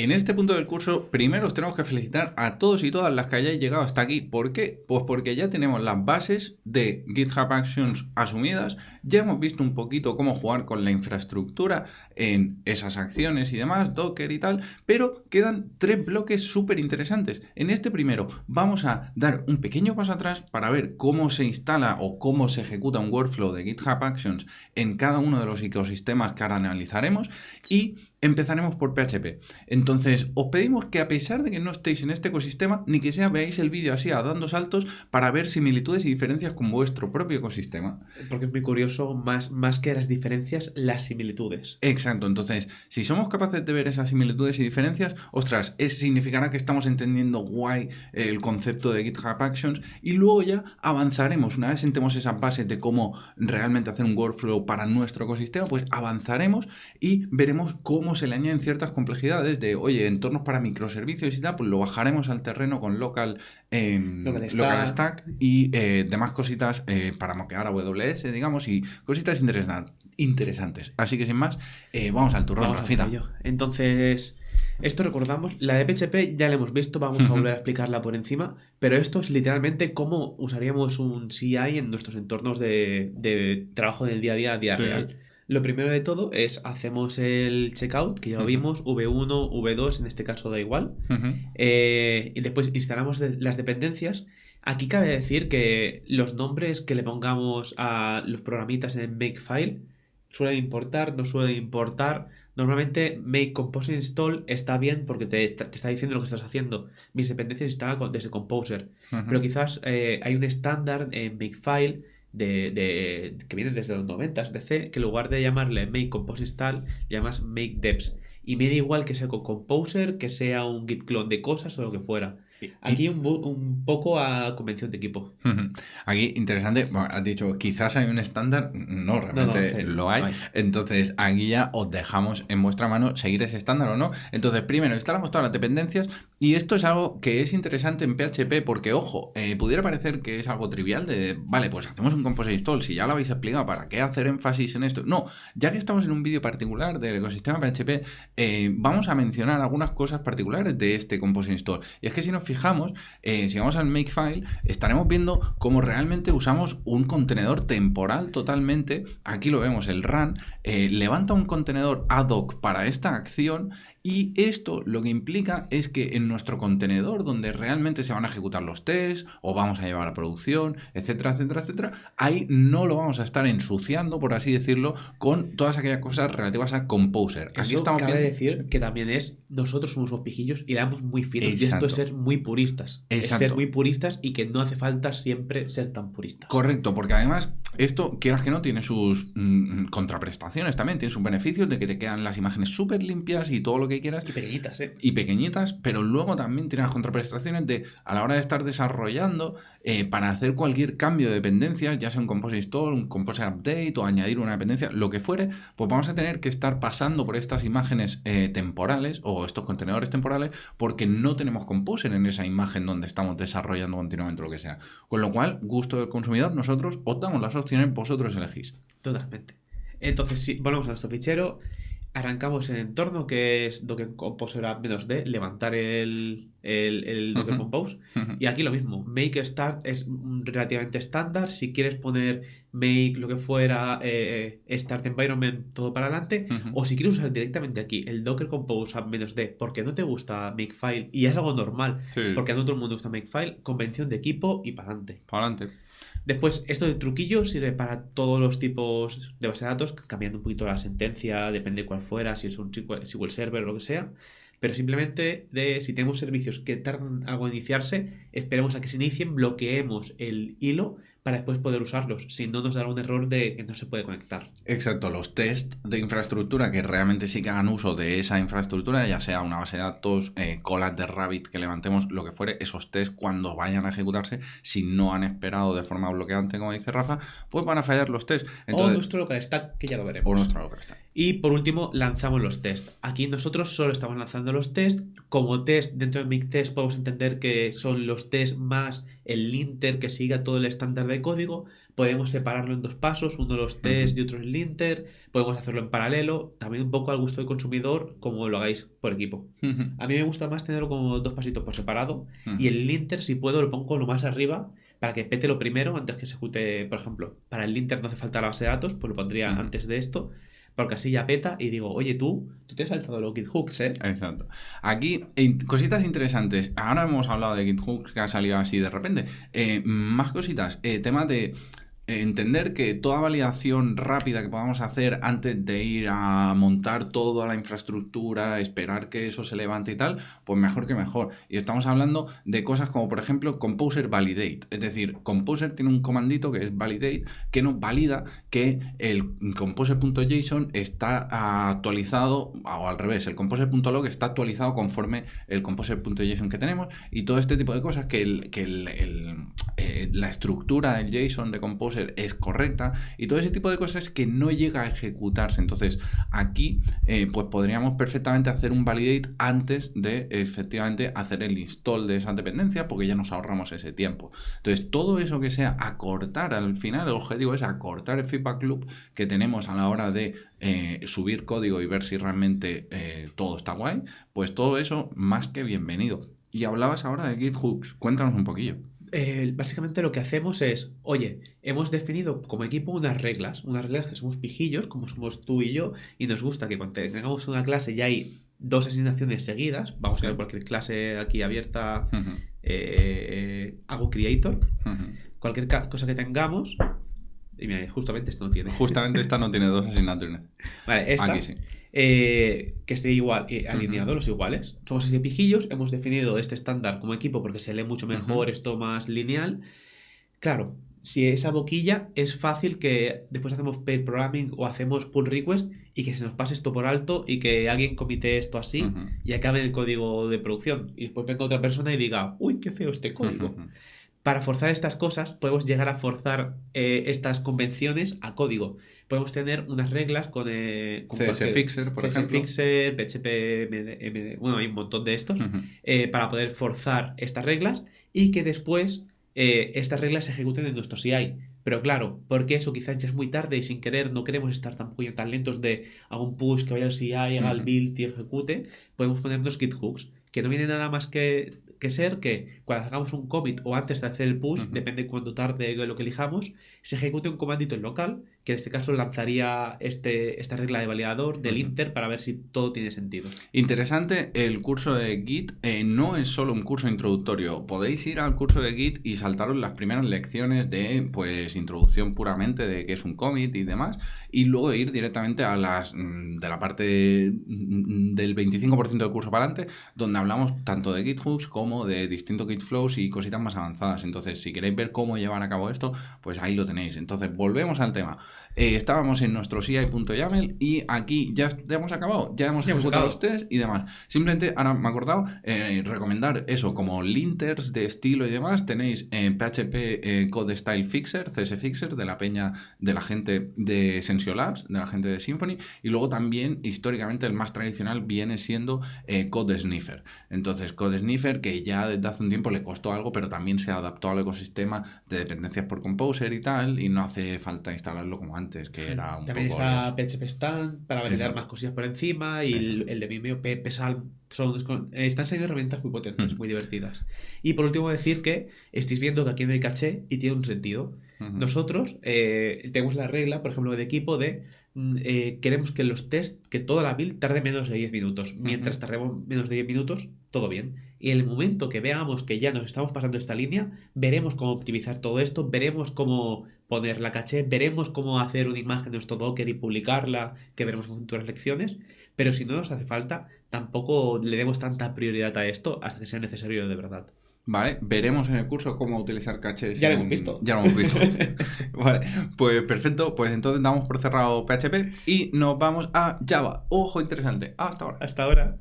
En este punto del curso, primero os tenemos que felicitar a todos y todas las que hayáis llegado hasta aquí. ¿Por qué? Pues porque ya tenemos las bases de GitHub Actions asumidas, ya hemos visto un poquito cómo jugar con la infraestructura en esas acciones y demás, Docker y tal, pero quedan 3 bloques súper interesantes. En este primero vamos a dar un pequeño paso atrás para ver cómo se instala o cómo se ejecuta un workflow de GitHub Actions en cada uno de los ecosistemas que ahora analizaremos y empezaremos por PHP. Entonces, os pedimos que a pesar de que no estéis en este ecosistema, ni que sea veáis el vídeo así a dando saltos para ver similitudes y diferencias con vuestro propio ecosistema. Porque es muy curioso, más que las diferencias, las similitudes. Exacto, entonces, si somos capaces de ver esas similitudes y diferencias, ostras, eso significará que estamos entendiendo guay el concepto de GitHub Actions y luego ya avanzaremos. Una vez sentemos esas bases de cómo realmente hacer un workflow para nuestro ecosistema, pues avanzaremos y veremos cómo se le añaden ciertas complejidades de, oye, entornos para microservicios y tal, pues lo bajaremos al terreno con local stack y demás cositas para moquear AWS, digamos, y cositas interesantes. Así que sin más, vamos al turrón, Rafita. Entonces, esto recordamos, la de PHP ya la hemos visto, vamos a volver a explicarla por encima, pero esto es literalmente cómo usaríamos un CI en nuestros entornos de trabajo del día a día real. Lo primero de todo es hacemos el checkout, que ya lo vimos, V1, V2, en este caso da igual. Y después instalamos las dependencias. Aquí cabe decir que los nombres que le pongamos a los programitas en el makefile suelen importar, no suelen importar. Normalmente make composer install está bien porque te está diciendo lo que estás haciendo. Mis dependencias instalan desde Composer. Pero quizás hay un estándar en makefile que viene desde los 90 de C, que en lugar de llamarle make compose install, llamas make deps. Y me da igual que sea con Composer, que sea un git clone de cosas o lo que fuera. Aquí un poco a convención de equipo. Aquí, interesante, bueno, has dicho, quizás hay un estándar, no, realmente lo hay. Entonces, aquí ya os dejamos en vuestra mano seguir ese estándar o no. Entonces, primero, instalamos todas las dependencias y esto es algo que es interesante en PHP porque, ojo, pudiera parecer que es algo trivial de, vale, pues hacemos un compose install, si ya lo habéis explicado, ¿para qué hacer énfasis en esto? No, ya que estamos en un vídeo particular del ecosistema PHP, vamos a mencionar algunas cosas particulares de este compose install. Y es que si nos fijamos, si vamos al makefile, estaremos viendo cómo realmente usamos un contenedor temporal totalmente. Aquí lo vemos, el run levanta un contenedor ad hoc para esta acción y esto lo que implica es que en nuestro contenedor donde realmente se van a ejecutar los tests o vamos a llevar a producción, etcétera, etcétera, etcétera, ahí no lo vamos a estar ensuciando, por así decirlo, con todas aquellas cosas relativas a Composer. Aquí estamos cabe decir que también nosotros somos los pijillos y le damos muy finos. Exacto. Y esto es ser muy puristas. Exacto. Es ser muy puristas y que no hace falta siempre ser tan puristas. Correcto, porque además esto, quieras que no, tiene sus contraprestaciones también, tiene sus beneficios de que te quedan las imágenes súper limpias y todo lo que quieras. Y pequeñitas, Y pequeñitas, pero luego también tiene las contraprestaciones de, a la hora de estar desarrollando, para hacer cualquier cambio de dependencias, ya sea un compose install, un compose update o añadir una dependencia, lo que fuere, pues vamos a tener que estar pasando por estas imágenes temporales o estos contenedores temporales porque no tenemos composer en esa imagen donde estamos desarrollando continuamente lo que sea. Con lo cual, gusto del consumidor, nosotros os damos las opciones, vosotros elegís. Totalmente. Entonces, si volvemos a nuestro fichero, arrancamos el entorno que es Docker Composer -d, levantar el Docker Compose. Y aquí lo mismo, make start es relativamente estándar. Si quieres poner make lo que fuera, start environment, todo para adelante, o si quieres usar directamente aquí el Docker Compose -d porque no te gusta makefile y es algo normal, porque a no todo el mundo gusta makefile, convención de equipo y para adelante. Para adelante. Después, esto de truquillo sirve para todos los tipos de base de datos, cambiando un poquito la sentencia, depende de cuál fuera, si es un SQL Server o lo que sea. Pero simplemente, si tenemos servicios que tardan algo en iniciarse, esperemos a que se inicien, bloqueemos el hilo para después poder usarlos. Si no, nos dará un error de que no se puede conectar. Exacto, los test de infraestructura que realmente sí que hagan uso de esa infraestructura, ya sea una base de datos, colas de Rabbit que levantemos, lo que fuere, esos test cuando vayan a ejecutarse, si no han esperado de forma bloqueante, como dice Rafa, pues van a fallar los test. Entonces, o nuestro local stack, que ya lo veremos. O nuestro local stack. Y por último, lanzamos los tests. Aquí nosotros solo estamos lanzando los tests. Como test, dentro de MikTest podemos entender que son los tests más el linter que siga todo el estándar de código. podemos separarlo en 2 pasos, uno los test y otro el linter, podemos hacerlo en paralelo, también un poco al gusto del consumidor, como lo hagáis por equipo. A mí me gusta más tenerlo como 2 pasitos por separado, y el linter, si puedo, lo pongo lo más arriba para que pete lo primero antes que se ejecute. Por ejemplo, para el linter no hace falta la base de datos, pues lo pondría antes de esto, porque así ya peta y digo, oye, tú te has saltado los GitHooks, ¿eh? Exacto. Aquí, cositas interesantes. Ahora hemos hablado de GitHooks que ha salido así de repente. Más cositas. Tema de entender que toda validación rápida que podamos hacer antes de ir a montar toda la infraestructura, esperar que eso se levante y tal, pues mejor que mejor. Y estamos hablando de cosas como, por ejemplo, Composer Validate. Es decir, Composer tiene un comandito que es Validate, que nos valida que el Composer.json está actualizado, o al revés, el Composer.log está actualizado conforme el Composer.json que tenemos, y todo este tipo de cosas la estructura del JSON de Composer es correcta, y todo ese tipo de cosas que no llega a ejecutarse. Entonces aquí pues podríamos perfectamente hacer un validate antes de efectivamente hacer el install de esa dependencia, porque ya nos ahorramos ese tiempo. Entonces todo eso que sea acortar, al final el objetivo es acortar el feedback loop que tenemos a la hora de subir código y ver si realmente todo está guay, pues todo eso más que bienvenido. Y hablabas ahora de GitHooks, cuéntanos un poquillo. Básicamente lo que hacemos es, oye, hemos definido como equipo unas reglas que somos pijillos, como somos tú y yo, y nos gusta que cuando tengamos una clase ya hay 2 asignaciones seguidas, vamos a ver cualquier clase aquí abierta, hago creator, cualquier cosa que tengamos, y mira, justamente esta no tiene. Justamente esta no tiene 2 asignaturas. Vale, esta. Aquí sí. Que esté igual, alineado, los iguales. Somos así pijillos, hemos definido este estándar como equipo porque se lee mucho mejor, esto más lineal. Claro, si esa boquilla es fácil que después hacemos pair programming o hacemos pull request y que se nos pase esto por alto y que alguien comite esto así y acabe el código de producción. Y después venga otra persona y diga, uy, qué feo este código. Para forzar estas cosas, podemos llegar a forzar estas convenciones a código. Podemos tener unas reglas con CSFixer, por ejemplo. CSFixer, PHP, bueno, hay un montón de estos, para poder forzar estas reglas y que después estas reglas se ejecuten en nuestro CI. Pero claro, porque eso quizás ya es muy tarde y sin querer no queremos estar tampoco tan lentos de haga un push, que vaya al CI, haga el build y ejecute, podemos ponernos GitHooks, que no viene nada más que ser que cuando hagamos un commit o antes de hacer el push, depende cuánto tarde lo que elijamos, se ejecute un comandito en local, que en este caso lanzaría esta regla de validador del linter para ver si todo tiene sentido. Interesante, el curso de Git no es solo un curso introductorio. Podéis ir al curso de Git y saltaros las primeras lecciones de pues introducción puramente de qué es un commit y demás, y luego ir directamente a las de la parte del 25% del curso para adelante, donde hablamos tanto de GitHooks como de distintos Git flows y cositas más avanzadas. Entonces, si queréis ver cómo llevar a cabo esto, pues ahí lo tenéis. Entonces, volvemos al tema. Estábamos en nuestro CI.yaml y aquí ya hemos acabado. Ya hemos ejecutado los test y demás. Simplemente, ahora me he acordado, recomendar eso, como linters de estilo y demás. Tenéis PHP Code Style Fixer, CSFixer, de la peña de la gente de Sensio Labs, de la gente de Symfony. Y luego también, históricamente, el más tradicional viene siendo Code Sniffer. Entonces, Code Sniffer, que ya desde hace un tiempo le costó algo, pero también se adaptó al ecosistema de dependencias por Composer y tal, y no hace falta instalarlo como antes, que era un también poco... También está PHP Stand para validar más cosillas por encima, y el de Vimeo PSALM están saliendo herramientas muy potentes, muy divertidas. Y por último decir que estáis viendo que aquí no hay caché y tiene un sentido. Nosotros tenemos la regla, por ejemplo, de equipo de queremos que los tests, que toda la build tarde menos de 10 minutos. Mientras tardemos menos de 10 minutos, todo bien. Y en el momento que veamos que ya nos estamos pasando esta línea, veremos cómo optimizar todo esto, veremos cómo poner la caché, veremos cómo hacer una imagen de nuestro Docker y publicarla, que veremos en futuras lecciones. Pero si no nos hace falta, tampoco le demos tanta prioridad a esto hasta que sea necesario de verdad. Vale, veremos en el curso cómo utilizar cachés. Ya lo hemos visto. Ya lo hemos visto. Vale, pues perfecto. Pues entonces damos por cerrado PHP y nos vamos a Java. Ojo, interesante. Hasta ahora. Hasta ahora.